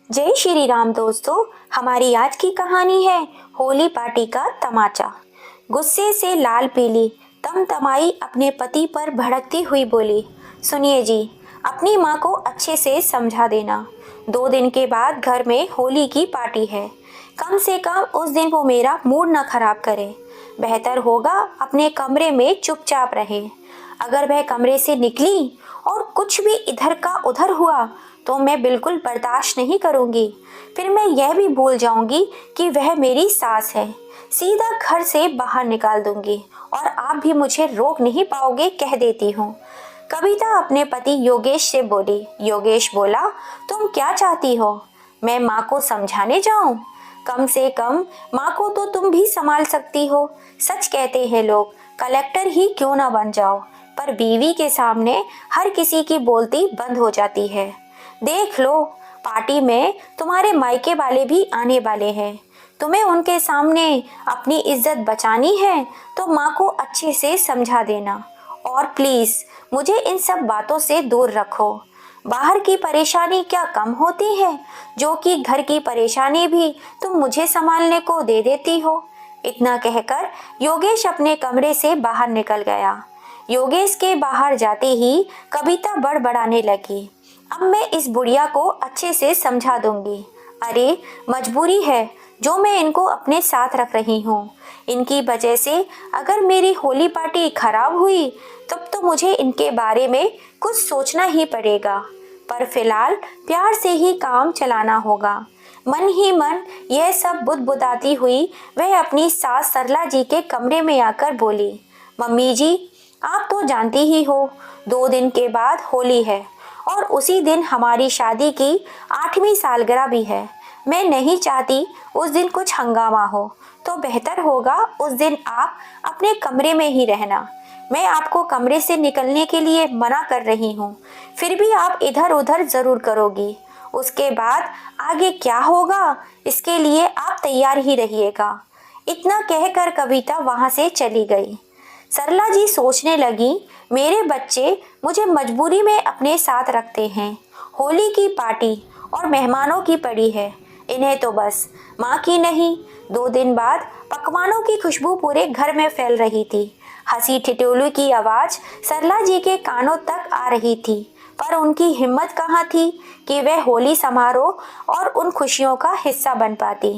जय श्री राम दोस्तों। हमारी आज की कहानी है होली पार्टी का तमाचा। गुस्से से लाल पीली तमतमाई अपने पति पर भड़कती हुई बोली, सुनिए जी, अपनी माँ को अच्छे से समझा देना। 2 दिन के बाद घर में होली की पार्टी है। कम से कम उस दिन वो मेरा मूड न खराब करे। बेहतर होगा अपने कमरे में चुपचाप रहे। अगर वह कमरे से निकली और कुछ भी इधर का उधर हुआ तो मैं बिल्कुल बर्दाश्त नहीं करूंगी। फिर मैं यह भी भूल जाऊंगी कि वह मेरी सास है। सीधा घर से बाहर निकाल दूंगी और आप भी मुझे रोक नहीं पाओगे, कह देती हूँ। कविता अपने पति योगेश से बोली। योगेश बोला, तुम क्या चाहती हो? मैं माँ को समझाने जाऊं? कम से कम माँ को तो तुम भी संभाल सकती हो। सच कहते हैं लोग, कलेक्टर ही क्यों ना बन जाओ, पर बीवी के सामने हर किसी की बोलती बंद हो जाती है। देख लो, पार्टी में तुम्हारे मायके वाले भी आने वाले हैं। तुम्हें उनके सामने अपनी इज्जत बचानी है तो माँ को अच्छे से समझा देना। और प्लीज मुझे इन सब बातों से दूर रखो। बाहर की परेशानी क्या कम होती है, जो कि घर की परेशानी भी तुम मुझे संभालने को दे देती हो। इतना कहकर योगेश अपने कमरे से बाहर निकल गया। योगेश के बाहर जाते ही कविता बड़बड़ाने लगी, अब मैं इस बुढ़िया को अच्छे से समझा दूंगी। अरे मजबूरी है जो मैं इनको अपने साथ रख रही हूँ। इनकी वजह से अगर मेरी होली पार्टी खराब हुई तब तो मुझे इनके बारे में कुछ सोचना ही पड़ेगा। पर फिलहाल प्यार से ही काम चलाना होगा। मन ही मन यह सब बुदबुदाती हुई वह अपनी सास सरला जी के कमरे में आकर बोली, मम्मी जी, आप तो जानती ही हो 2 दिन के बाद होली है और उसी दिन हमारी शादी की 8वीं सालगिरह भी है। मैं नहीं चाहती उस दिन कुछ हंगामा हो, तो बेहतर होगा उस दिन आप अपने कमरे में ही रहना। मैं आपको कमरे से निकलने के लिए मना कर रही हूँ, फिर भी आप इधर उधर जरूर करोगी। उसके बाद आगे क्या होगा इसके लिए आप तैयार ही रहिएगा। इतना कहकर कविता वहां से चली गई। सरला जी सोचने लगी, मेरे बच्चे मुझे मजबूरी में अपने साथ रखते हैं। होली की पार्टी और मेहमानों की पड़ी है, इन्हें तो बस माँ की नहीं। 2 दिन बाद पकवानों की खुशबू पूरे घर में फैल रही थी। हंसी ठिठोली की आवाज सरला जी के कानों तक आ रही थी, पर उनकी हिम्मत कहाँ थी कि वह होली समारोह और उन खुशियों का हिस्सा बन पाती।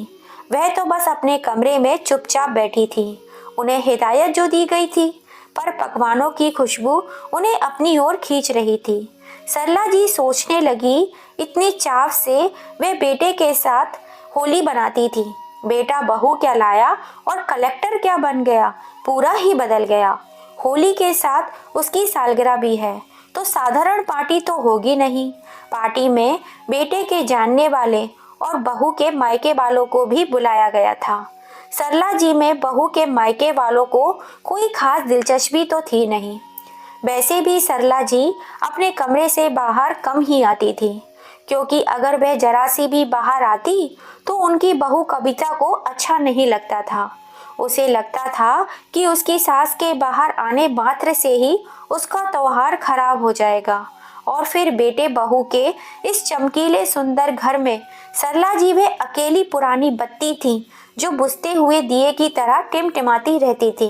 वह तो बस अपने कमरे में चुपचाप बैठी थी। उन्हें हिदायत जो दी गई थी, पर पकवानों की खुशबू उन्हें अपनी ओर खींच रही थी। सरला जी सोचने लगी, इतनी चाव से वे बेटे के साथ होली बनाती थी। बेटा बहू क्या लाया और कलेक्टर क्या बन गया, पूरा ही बदल गया। होली के साथ उसकी सालगिरह भी है, तो साधारण पार्टी तो होगी नहीं। पार्टी में बेटे के जानने वाले और बहू के मायके वालों को भी बुलाया गया था। सरला जी में बहू के मायके वालों को कोई खास दिलचस्पी तो थी नहीं। वैसे भी सरला जी अपने कमरे से बाहर कम ही आती थी, क्योंकि अगर वह जरा सी भी बाहर आती तो उनकी बहू कविता को अच्छा नहीं लगता था। उसे लगता था कि उसकी सास के बाहर आने मात्र से ही उसका त्योहार खराब हो जाएगा और फिर बेटे बहू के इस चमकीले सुंदर घर में सरला जी वे अकेली पुरानी बत्ती थी जो बुझते हुए दिए की तरह टिमटिमाती रहती थी,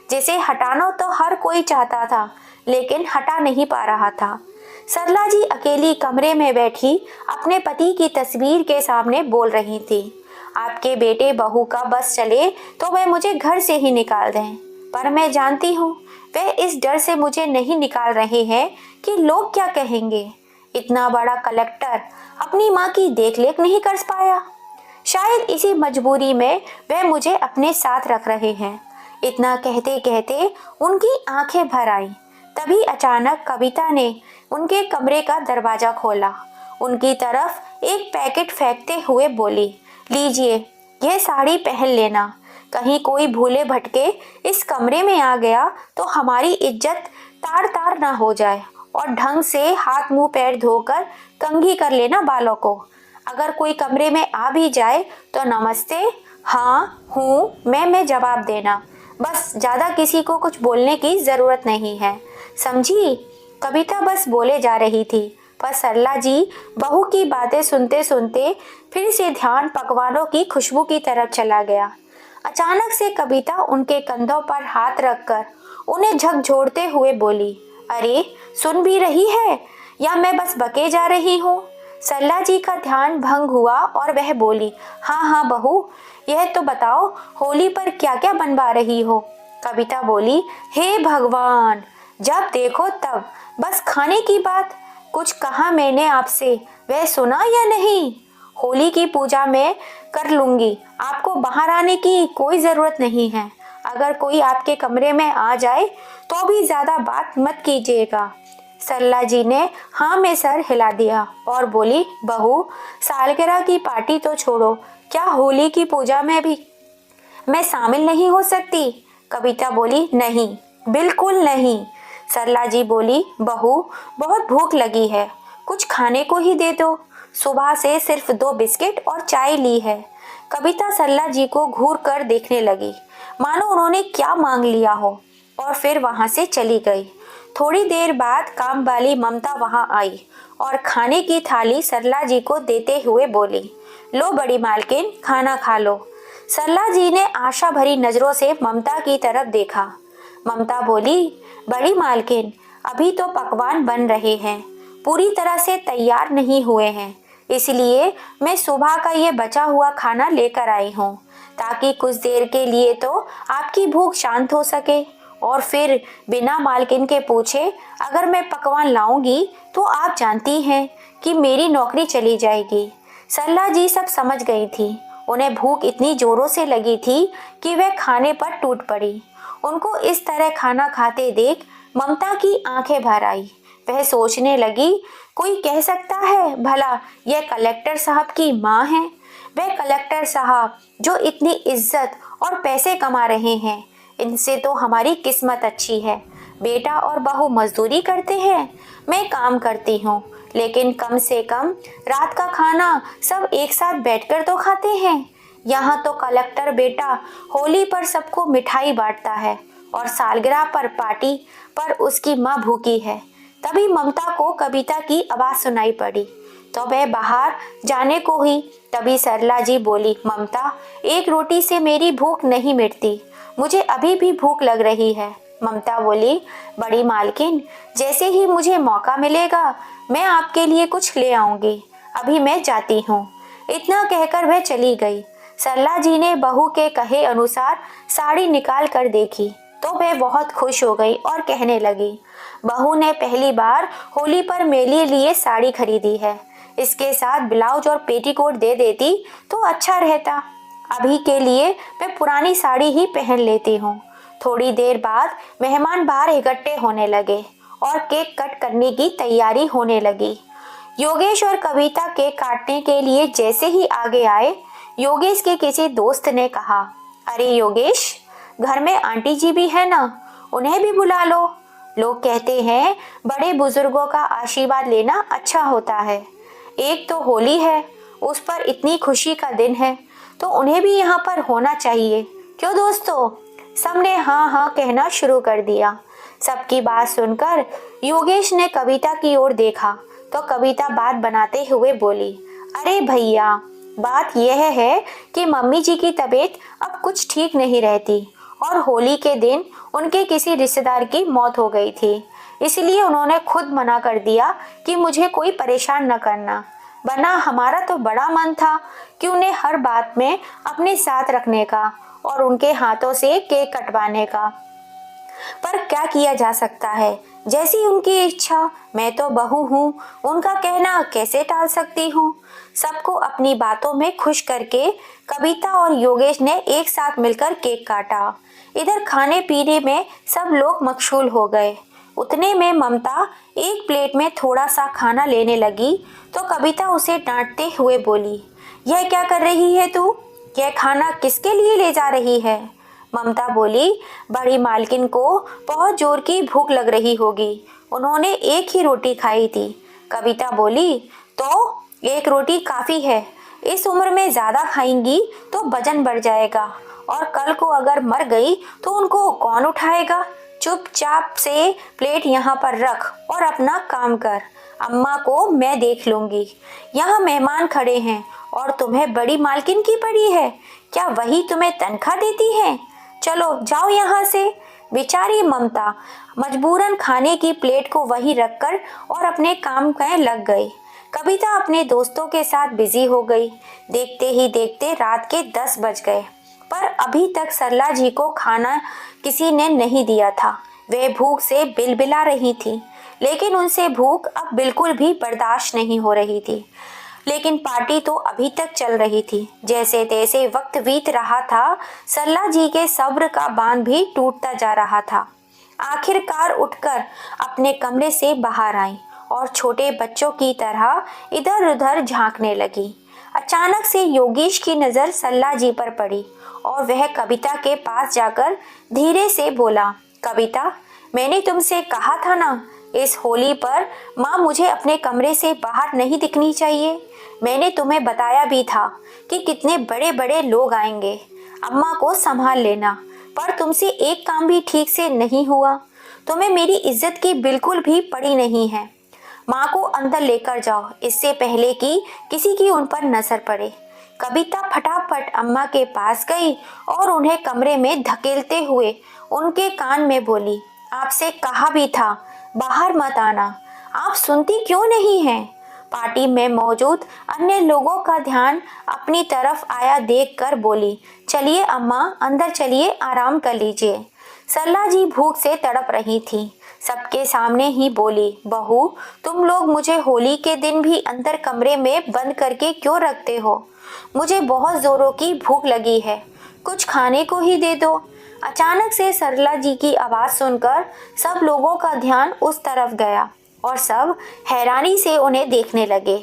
जिसे हटाना तो हर कोई चाहता था लेकिन हटा नहीं पा रहा था। सरला जी अकेली कमरे में बैठी अपने पति की तस्वीर के सामने बोल रही थी, आपके बेटे बहू का बस चले तो वह मुझे घर से ही निकाल दें, पर मैं जानती हूँ वे इस डर से मुझे नहीं निकाल रहे हैं कि लोग क्या कहेंगे। इतना बड़ा कलेक्टर अपनी माँ की देखरेख नहीं कर पाया, शायद इसी मजबूरी में वह मुझे अपने साथ रख रहे हैं। इतना कहते कहते उनकी आंखें भर आईं। तभी अचानक कविता ने उनके कमरे का दरवाजा खोला। उनकी तरफ एक पैकेट फेंकते हुए बोली, लीजिए, यह साड़ी पहन लेना। कहीं कोई भूले भटके इस कमरे में आ गया तो हमारी इज्जत तार तार ना हो जाए। और ढंग से हाथ मुंह पैर धोकर कंघी कर लेना बालों को। अगर कोई कमरे में आ भी जाए तो नमस्ते, हाँ, हूँ, मैं जवाब देना। बस ज्यादा किसी को कुछ बोलने की जरूरत नहीं है, समझी? कविता बस बोले जा रही थी, पर सरला जी बहू की बातें सुनते सुनते फिर से ध्यान पकवानों की खुशबू की तरफ चला गया। अचानक से कविता उनके कंधों पर हाथ रखकर उन्हें झकझोरते हुए बोली, अरे सुन भी रही है या मैं बस बके जा रही हूँ? सरला जी का ध्यान भंग हुआ और वह बोली, हाँ हाँ बहू, यह तो बताओ होली पर क्या क्या बनवा रही हो? कविता बोली, हे भगवान, जब देखो तब बस खाने की बात। कुछ कहा मैंने आपसे, वह सुना या नहीं? होली की पूजा मैं कर लूंगी, आपको बाहर आने की कोई जरूरत नहीं है। अगर कोई आपके कमरे में आ जाए तो भी ज्यादा बात मत कीजिएगा। सरला जी ने हाँ में सर हिला दिया और बोली, बहू, सालगिरह की पार्टी तो छोड़ो, क्या होली की पूजा में भी मैं शामिल नहीं हो सकती? कविता बोली, नहीं, बिल्कुल नहीं। सरला जी बोली, बहू, बहुत भूख लगी है, कुछ खाने को ही दे दो, सुबह से सिर्फ 2 बिस्किट और चाय ली है। कविता सरला जी को घूर कर देखने लगी, मानो उन्होंने क्या मांग लिया हो, और फिर वहां से चली गई। थोड़ी देर बाद काम वाली ममता वहां आई और खाने की थाली सरला जी को देते हुए बोली, लो बड़ी मालकिन, खाना खा लो। सरला जी ने आशा भरी नजरों से ममता की तरफ देखा। ममता बोली, बड़ी मालकिन, अभी तो पकवान बन रहे हैं, पूरी तरह से तैयार नहीं हुए हैं, इसलिए मैं सुबह का ये बचा हुआ खाना लेकर आई हूँ, ताकि कुछ देर के लिए तो आपकी भूख शांत हो सके, और फिर बिना मालकिन के पूछे अगर मैं पकवान लाऊंगी तो आप जानती हैं कि मेरी नौकरी चली जाएगी। सरला जी सब समझ गई थी। उन्हें भूख इतनी जोरों से लगी थी कि वह खाने पर टूट पड़ी। उनको इस तरह खाना खाते देख ममता की आंखें भर आई। वह सोचने लगी, कोई कह सकता है भला यह कलेक्टर साहब की माँ है? वह कलेक्टर साहब जो इतनी इज्जत और पैसे कमा रहे हैं, इनसे तो हमारी किस्मत अच्छी है। बेटा और बहू मजदूरी करते हैं, मैं काम करती हूँ, लेकिन कम से कम रात का खाना सब एक साथ बैठकर तो खाते हैं। यहाँ तो कलेक्टर बेटा होली पर सबको मिठाई बांटता है और सालगिरह पर पार्टी पर उसकी माँ भूखी है। तभी ममता को कविता की आवाज सुनाई पड़ी तो वह बाहर जाने को हुई। तभी सरला जी बोली, ममता, एक रोटी से मेरी भूख नहीं मिटती, मुझे अभी भी भूख लग रही है। ममता बोली, बड़ी मालकिन, जैसे ही मुझे मौका मिलेगा मैं आपके लिए कुछ ले आऊंगी, अभी मैं जाती हूँ। इतना कहकर वह चली गई। सरला जी ने बहू के कहे अनुसार साड़ी निकाल कर देखी तो वह बहुत खुश हो गई और कहने लगी, बहू ने पहली बार होली पर मेरे लिए साड़ी खरीदी है, इसके साथ ब्लाउज और पेटीकोट दे देती तो अच्छा रहता। अभी के लिए मैं पुरानी साड़ी ही पहन लेती हूँ। थोड़ी देर बाद मेहमान बाहर इकट्ठे होने लगे और केक कट करने की तैयारी होने लगी। योगेश और कविता केक काटने के लिए जैसे ही आगे आए, योगेश के किसी दोस्त ने कहा, अरे योगेश, घर में आंटी जी भी है ना, उन्हें भी बुला लो। लोग कहते हैं बड़े बुजुर्गों का आशीर्वाद लेना अच्छा होता है। एक तो होली है, उस पर इतनी खुशी का दिन है, तो उन्हें भी यहाँ पर होना चाहिए, क्यों दोस्तों? सबने हाँ हाँ कहना शुरू कर दिया। सबकी बात सुनकर योगेश ने कविता की ओर देखा तो कविता बात बनाते हुए बोली, अरे भैया, बात यह है कि मम्मी जी की तबीयत अब कुछ ठीक नहीं रहती और होली के दिन उनके किसी रिश्तेदार की मौत हो गई थी, इसलिए उन्होंने खुद मना कर दिया कि मुझे कोई परेशान न करना, वरना हमारा तो बड़ा मन था कि उन्हें हर बात में अपने साथ रखने का और उनके हाथों से केक कटवाने का। पर क्या किया जा सकता है, जैसी उनकी इच्छा। मैं तो बहू हूँ, उनका कहना कैसे टाल सकती हूँ। सबको अपनी बातों में खुश करके कविता और योगेश ने एक साथ मिलकर केक काटा। इधर खाने पीने में सब लोग मशगूल हो गए। उतने में ममता एक प्लेट में थोड़ा सा खाना लेने लगी तो कविता उसे डांटते हुए बोली, यह क्या कर रही है तू? यह खाना किसके लिए ले जा रही है? ममता बोली, बड़ी मालकिन को बहुत जोर की भूख लग रही होगी, उन्होंने एक ही रोटी खाई थी। कविता बोली, तो एक रोटी काफी है, इस उम्र में ज्यादा खाएंगी तो वजन बढ़ जाएगा और कल को अगर मर गई तो उनको कौन उठाएगा। चुपचाप से प्लेट यहाँ पर रख और अपना काम कर। अम्मा को मैं देख लूंगी। यहाँ मेहमान खड़े हैं और तुम्हें बड़ी मालकिन की पड़ी है, क्या वही तुम्हें तनख्वाह देती हैं? चलो जाओ यहाँ से। बेचारी ममता मजबूरन खाने की प्लेट को वहीं रखकर और अपने काम में लग गई। कविता अपने दोस्तों के साथ बिजी हो गई। देखते ही देखते रात के 10 बज गए, पर अभी तक सरला जी को खाना किसी ने नहीं दिया था। वे भूख से बिलबिला रही थी, लेकिन उनसे भूख अब बिल्कुल भी बर्दाश्त नहीं हो रही थी। लेकिन पार्टी तो अभी तक चल रही थी। जैसे तैसे वक्त बीत रहा था, सरला जी के सब्र का बांध भी टूटता जा रहा था। आखिरकार उठकर अपने कमरे से बाहर आई और छोटे बच्चों की तरह इधर उधर झांकने लगी। अचानक से योगेश की नज़र सरला जी पर पड़ी और वह कविता के पास जाकर धीरे से बोला, कविता, मैंने तुमसे कहा था ना, इस होली पर माँ मुझे अपने कमरे से बाहर नहीं दिखनी चाहिए। मैंने तुम्हें बताया भी था कि कितने बड़े बड़े लोग आएंगे, अम्मा को संभाल लेना, पर तुमसे एक काम भी ठीक से नहीं हुआ। तुम्हें मेरी इज्जत की बिल्कुल भी पड़ी नहीं है। माँ को अंदर लेकर जाओ, इससे पहले कि किसी की उन पर नजर पड़े। कविता फटाफट अम्मा के पास गई और उन्हें कमरे में धकेलते हुए उनके कान में बोली, आपसे कहा भी था बाहर मत आना, आप सुनती क्यों नहीं हैं? पार्टी में मौजूद अन्य लोगों का ध्यान अपनी तरफ आया देखकर बोली, चलिए अम्मा, अंदर चलिए, आराम कर लीजिए। सरला जी भूख से तड़प रही थी। सबके सामने ही बोली, बहू, तुम लोग मुझे होली के दिन भी अंदर कमरे में बंद करके क्यों रखते हो? मुझे बहुत जोरों की भूख लगी है, कुछ खाने को ही दे दो। अचानक से सरला जी की आवाज़ सुनकर सब लोगों का ध्यान उस तरफ गया और सब हैरानी से उन्हें देखने लगे।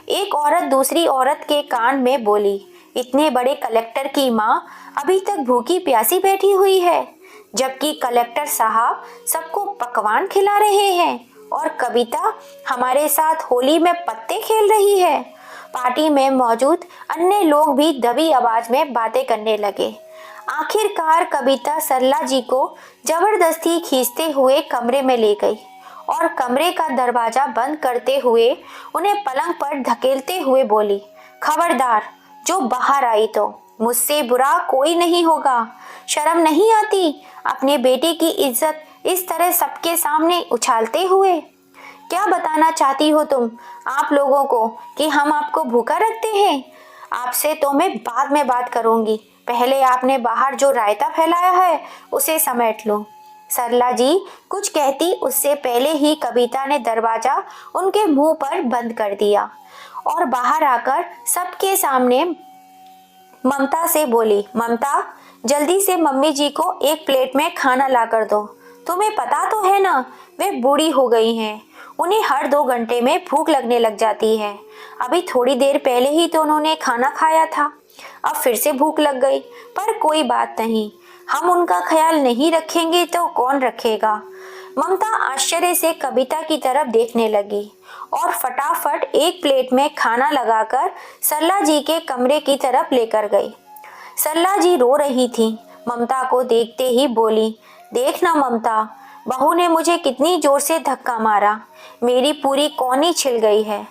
एक औरत दूसरी औरत के कान में बोली, इतने बड़े कलेक्टर की माँ अभी तक भूखी प्यासी बैठी हुई है, जबकि कलेक्टर साहब सबको पकवान खिला रहे हैं और कविता हमारे साथ होली में पत्ते खेल रही है। पार्टी में मौजूद अन्य लोग भी दबी आवाज में बातें करने लगे। आखिरकार कविता सरला जी को जबरदस्ती खींचते हुए कमरे में ले गई और कमरे का दरवाजा बंद करते हुए उन्हें पलंग पर धकेलते हुए बोली, खबरदार, जो बाहर आई तो मुझसे बुरा कोई नहीं होगा। शर्म नहीं आती अपने बेटे की इज्जत इस तरह सबके सामने उछालते हुए? क्या बताना चाहती हो तुम आप लोगों को कि हम आपको भूखा रखते हैं? आपसे तो मैं बाद में बात करूंगी, पहले आपने बाहर जो रायता फैलाया है उसे समेट लो। सरला जी कुछ कहती उससे पहले ही कविता ने दरवाजा उनके मुंह पर बंद कर दिया और बाहर आकर सबके सामने ममता से बोली, ममता, जल्दी से मम्मी जी को एक प्लेट में खाना ला कर दो। तुम्हें पता तो है ना, वे बूढ़ी हो गई हैं, उन्हें हर 2 घंटे में भूख लगने लग जाती है। अभी थोड़ी देर पहले ही तो उन्होंने खाना खाया था, अब फिर से भूख लग गई। पर कोई बात नहीं, हम उनका ख्याल नहीं रखेंगे तो कौन रखेगा? ममता आश्चर्य से कविता की तरफ देखने लगी और फटाफट एक प्लेट में खाना लगाकर सरला जी के कमरे की तरफ लेकर गई। सरला जी रो रही थी। ममता को देखते ही बोली, देखना ममता, बहू ने मुझे कितनी जोर से धक्का मारा, मेरी पूरी कौनी छिल गई है।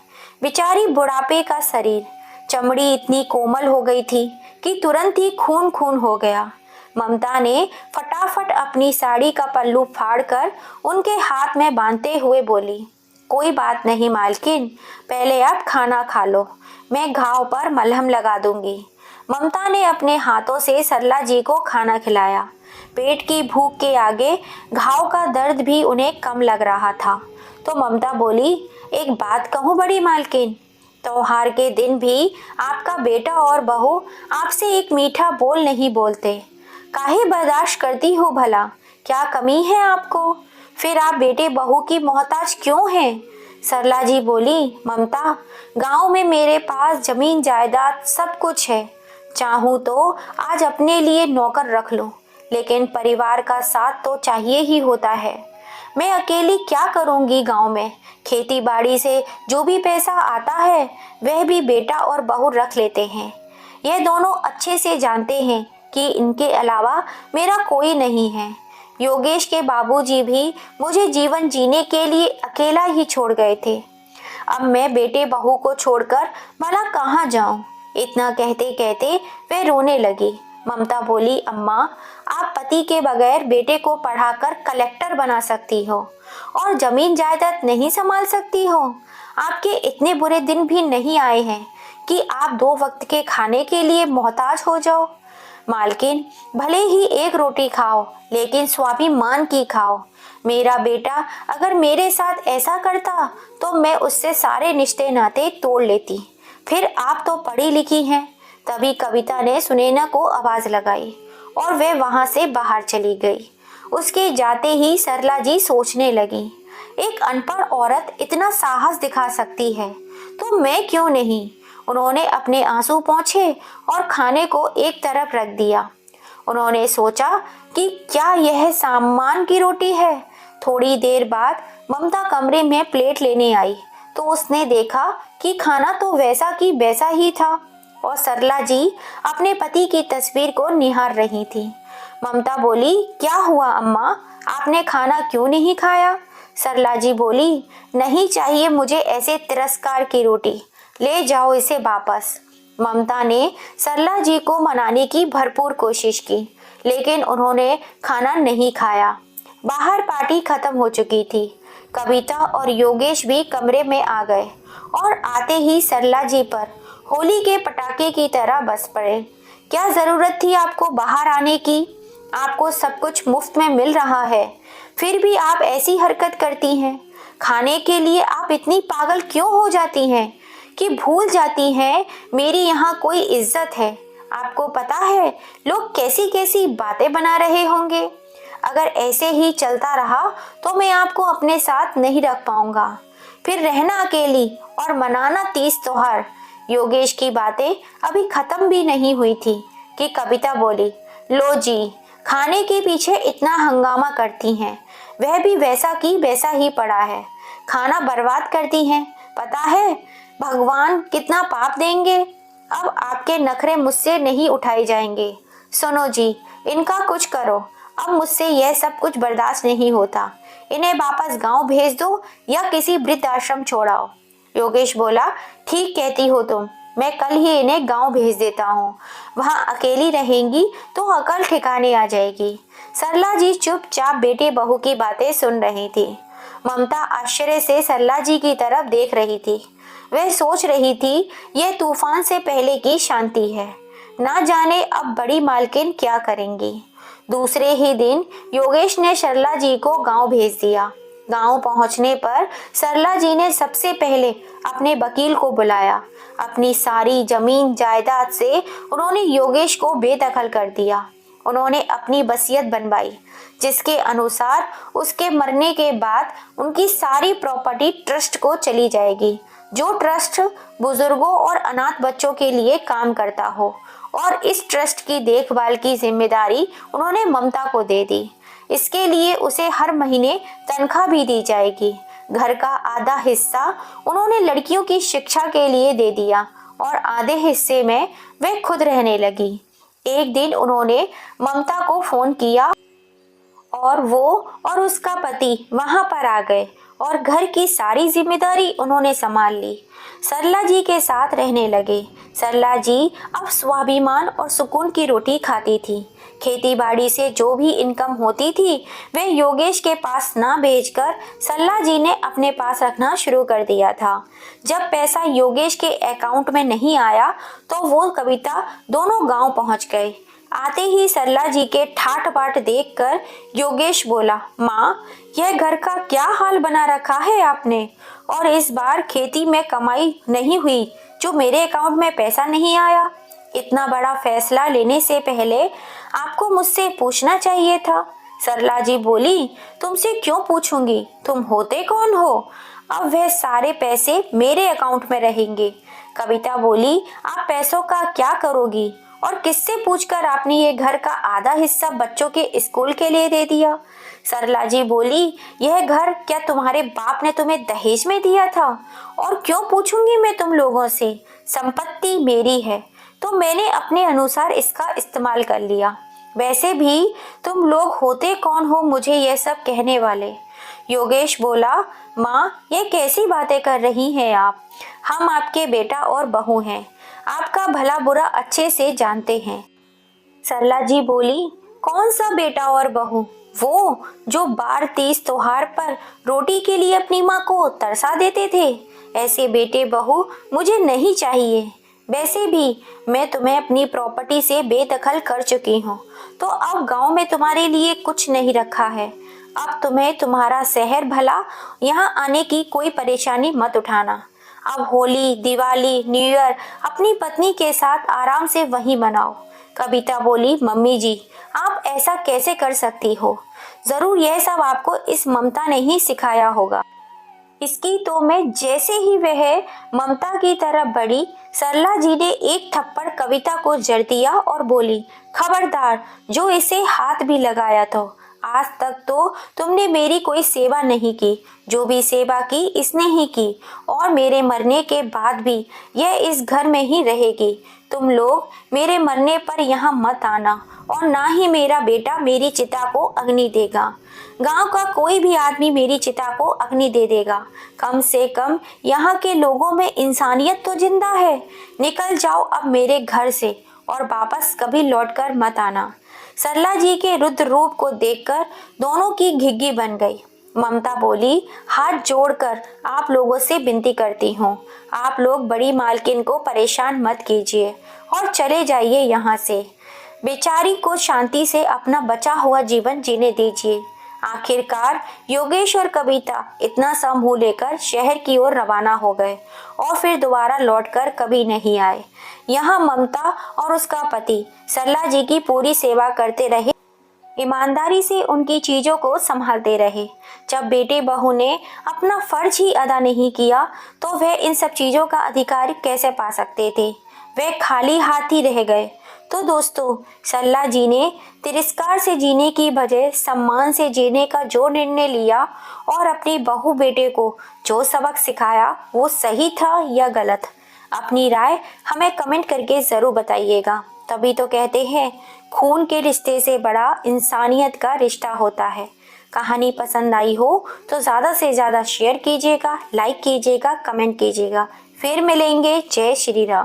बेचारी बुढ़ापे का शरीर, चमड़ी इतनी कोमल हो गई थी कि तुरंत ही खून खून हो गया। ममता ने फटाफट अपनी साड़ी का पल्लू फाड़कर उनके हाथ में बांधते हुए बोली, कोई बात नहीं मालकिन, पहले आप खाना खा लो, मैं घाव पर मलहम लगा दूंगी। ममता ने अपने हाथों से सरला जी को खाना खिलाया। पेट की भूख के आगे घाव का दर्द भी उन्हें कम लग रहा था। तो ममता बोली, एक बात कहूँ बड़ी मालकिन, त्योहार के दिन भी आपका बेटा और बहू आपसे एक मीठा बोल नहीं बोलते, काहे बर्दाश्त करती हो भला? क्या कमी है आपको? फिर आप बेटे बहू की मोहताज क्यों हैं? सरला जी बोली, ममता, गांव में मेरे पास जमीन जायदाद सब कुछ है, चाहूँ तो आज अपने लिए नौकर रख लूं, लेकिन परिवार का साथ तो चाहिए ही होता है। मैं अकेली क्या करूंगी गांव में? खेती बाड़ी से जो भी पैसा आता है वह भी बेटा और बहू रख लेते हैं। यह दोनों अच्छे से जानते हैं कि इनके अलावा मेरा कोई नहीं है। योगेश के बाबूजी भी मुझे जीवन जीने के लिए अकेला ही छोड़ गए थे। अब मैं बेटे बहू को छोड़कर भला कहाँ जाऊं। इतना कहते कहते वे रोने लगी। ममता बोली, अम्मा, आप पति के बगैर बेटे को पढ़ाकर कलेक्टर बना सकती हो और जमीन जायदाद नहीं संभाल सकती हो। आपके इतने बुरे दिन भी नहीं आए हैं कि आप 2 वक्त के खाने के लिए मोहताज हो जाओ। मालकिन, भले ही एक रोटी खाओ लेकिन स्वाभिमान की खाओ। मेरा बेटा अगर मेरे साथ ऐसा करता तो मैं उससे सारे रिश्ते नाते तोड़ लेती। फिर आप तो पढ़ी लिखी हैं। तभी कविता ने सुनैना को आवाज लगाई और वे वहां से बाहर चली गई। उसके जाते ही सरला जी सोचने लगी, एक अनपढ़ औरत इतना साहस दिखा सकती है तो मैं क्यों नहीं। उन्होंने अपने आंसू पोंछे और खाने को एक तरफ रख दिया। उन्होंने सोचा कि क्या यह सामान की रोटी है। थोड़ी देर बाद ममता कमरे में प्लेट लेने आई तो उसने देखा कि खाना तो वैसा की वैसा ही था और सरला जी अपने पति की तस्वीर को निहार रही थी। ममता बोली, क्या हुआ अम्मा, आपने खाना क्यों नहीं खाया? सरला जी बोली, नहीं चाहिए मुझे ऐसे तिरस्कार की रोटी, ले जाओ इसे वापस। ममता ने सरला जी को मनाने की भरपूर कोशिश की लेकिन उन्होंने खाना नहीं खाया। बाहर पार्टी खत्म हो चुकी थी। कविता और योगेश भी कमरे में आ गए और आते ही सरला जी पर होली के पटाखे की तरह बस पड़े। क्या जरूरत थी आपको बाहर आने की? आपको सब कुछ मुफ्त में मिल रहा है, फिर भी आप ऐसी हरकत करती हैं। खाने के लिए आप इतनी पागल क्यों हो जाती हैं कि भूल जाती हैं मेरी यहाँ कोई इज्जत है। आपको पता है लोग कैसी कैसी बातें बना रहे होंगे। अगर ऐसे ही चलता रहा तो मैं आपको अपने साथ नहीं रख पाऊंगा। फिर रहना अकेली और मनाना तीज त्योहार। योगेश की बातें अभी खत्म भी नहीं हुई थी कि कविता बोली, लो जी, खाने के पीछे इतना हंगामा करती हैं, वह भी वैसा की वैसा ही पड़ा है। खाना बर्बाद करती हैं, पता है भगवान कितना पाप देंगे। अब आपके नखरे मुझसे नहीं उठाए जाएंगे। सुनो जी, इनका कुछ करो, अब मुझसे यह सब कुछ बर्दाश्त नहीं होता। इन्हें वापस गांव भेज दो या किसी वृद्ध आश्रम छोड़ाओ। योगेश बोला, ठीक कहती हो तुम, मैं कल ही इन्हें गांव भेज देता हूँ। वहाँ अकेली रहेंगी तो अकल ठिकाने आ जाएगी। सरला जी चुपचाप बेटे बहू की बातें सुन रही थी। ममता आश्चर्य से सरला जी की तरफ देख रही थी। वह सोच रही थी यह तूफान से पहले की शांति है, ना जाने अब बड़ी मालकिन क्या करेंगी। दूसरे ही दिन योगेश ने सरला जी को गांव भेज दिया। गांव पहुंचने पर सरला जी ने सबसे पहले अपने वकील को बुलाया। अपनी सारी जमीन जायदाद से उन्होंने योगेश को बेदखल कर दिया। उन्होंने अपनी वसीयत बनवाई जिसके अनुसार उसके मरने के बाद उनकी सारी प्रॉपर्टी ट्रस्ट को चली जाएगी, जो ट्रस्ट बुजुर्गों और अनाथ बच्चों के लिए काम करता हो। और इस ट्रस्ट की देखभाल की जिम्मेदारी उन्होंने ममता को दे दी। इसके लिए उसे हर महीने तनख्वाह भी दी जाएगी। घर का आधा हिस्सा उन्होंने लड़कियों की शिक्षा के लिए दे दिया और आधे हिस्से में वे खुद रहने लगी। एक दिन उन्होंने ममता को फोन किया और वो और उसका पति वहां पर आ गए और घर की सारी जिम्मेदारी उन्होंने संभाल ली। सरला जी के साथ रहने लगे। सरला जी अब स्वाभिमान और सुकून की रोटी खाती थी। खेती बाड़ी से जो भी इनकम होती थी वे योगेश के पास ना भेजकर सरला जी ने अपने पास रखना शुरू कर दिया था। जब पैसा योगेश के अकाउंट में नहीं आया तो वो कविता दोनों गांव पहुंच गए। आते ही सरला जी के ठाट बाट देखकर योगेश बोला, माँ, यह घर का क्या हाल बना रखा है आपने। और इस बार खेती में कमाई नहीं हुई जो मेरे अकाउंट में पैसा नहीं आया। इतना बड़ा फैसला लेने से पहले आपको मुझसे पूछना चाहिए था। सरला जी बोली, तुमसे क्यों पूछूंगी, तुम होते कौन हो। अब वह सारे पैसे मेरे अकाउंट में रहेंगे। कविता बोली, आप पैसों का क्या करोगी और किससे पूछकर आपने ये घर का आधा हिस्सा बच्चों के स्कूल के लिए दे दिया। सरला जी बोली, यह घर क्या तुम्हारे बाप ने तुम्हें दहेज में दिया था। और क्यों पूछूंगी मैं तुम लोगों से, संपत्ति मेरी है तो मैंने अपने अनुसार इसका इस्तेमाल कर लिया। वैसे भी तुम लोग होते कौन हो मुझे यह सब कहने वाले। योगेश बोला, माँ ये कैसी बातें कर रही हैं आप? हम आपके बेटा और बहू हैं, आपका भला बुरा अच्छे से जानते हैं। सरला जी बोली, कौन सा बेटा और बहू? वो जो बार तीज त्योहार पर रोटी के लिए अपनी माँ को तरसा देते थे। ऐसे बेटे बहू मुझे नहीं चाहिए। वैसे भी मैं तुम्हें अपनी प्रॉपर्टी से बेदखल कर चुकी हूँ, तो अब गांव में तुम्हारे लिए कुछ नहीं रखा है। अब तुम्हें तुम्हारा शहर भला यहाँ आने की कोई परेशानी मत उठाना। अब होली, दिवाली, न्यू ईयर अपनी पत्नी के साथ आराम से वहीं मनाओ। कविता बोली, मम्मी जी आप ऐसा कैसे कर सकती हो? जरूर यह सब आपको इस ममता ने ही सिखाया होगा। इसकी तो मैं जैसे ही वह ममता की तरफ बढ़ी, सरला जी ने एक थप्पड़ कविता को जड़ दिया और बोली, खबरदार, जो इसे हाथ भी लगाया तो आज तक तो तुमने मेरी कोई सेवा नहीं की। जो भी सेवा की इसने ही की, और मेरे मरने के बाद भी यह इस घर में ही रहेगी। तुम लोग मेरे मरने पर यहाँ मत आना, और ना ही मेरा बेटा मेरी चिता को अग्नि देगा। गांव का कोई भी आदमी मेरी चिता को अग्नि दे देगा। कम से कम यहाँ के लोगों में इंसानियत तो जिंदा है। निकल जाओ अब मेरे घर से, और वापस कभी लौटकर मत आना। सरला जी के रुद्र रूप को देखकर दोनों की घिघी बन गई। ममता बोली, हाथ जोड़कर आप लोगों से विनती करती हूँ, आप लोग बड़ी मालकिन को परेशान मत कीजिए और चले जाइए यहाँ से। बेचारी को शांति से अपना बचा हुआ जीवन जीने दीजिए। आखिरकार योगेश और कविता इतना समूह लेकर शहर की ओर रवाना हो गए और फिर दोबारा लौटकर कभी नहीं आए। यहाँ ममता और उसका पति सरला जी की पूरी सेवा करते रहे, ईमानदारी से उनकी चीजों को संभालते रहे। जब बेटे बहू ने अपना फर्ज ही अदा नहीं किया तो वह इन सब चीजों का अधिकार कैसे पा सकते थे? वे खाली हाथ ही रह गए। तो दोस्तों, सरला जी ने तिरस्कार से जीने की बजाय सम्मान से जीने का जो निर्णय लिया और अपनी बहू बेटे को जो सबक सिखाया, वो सही था या गलत? अपनी राय हमें कमेंट करके ज़रूर बताइएगा। तभी तो कहते हैं, खून के रिश्ते से बड़ा इंसानियत का रिश्ता होता है। कहानी पसंद आई हो तो ज़्यादा से ज़्यादा शेयर कीजिएगा, लाइक कीजिएगा, कमेंट कीजिएगा। फिर मिलेंगे। जय श्री राम।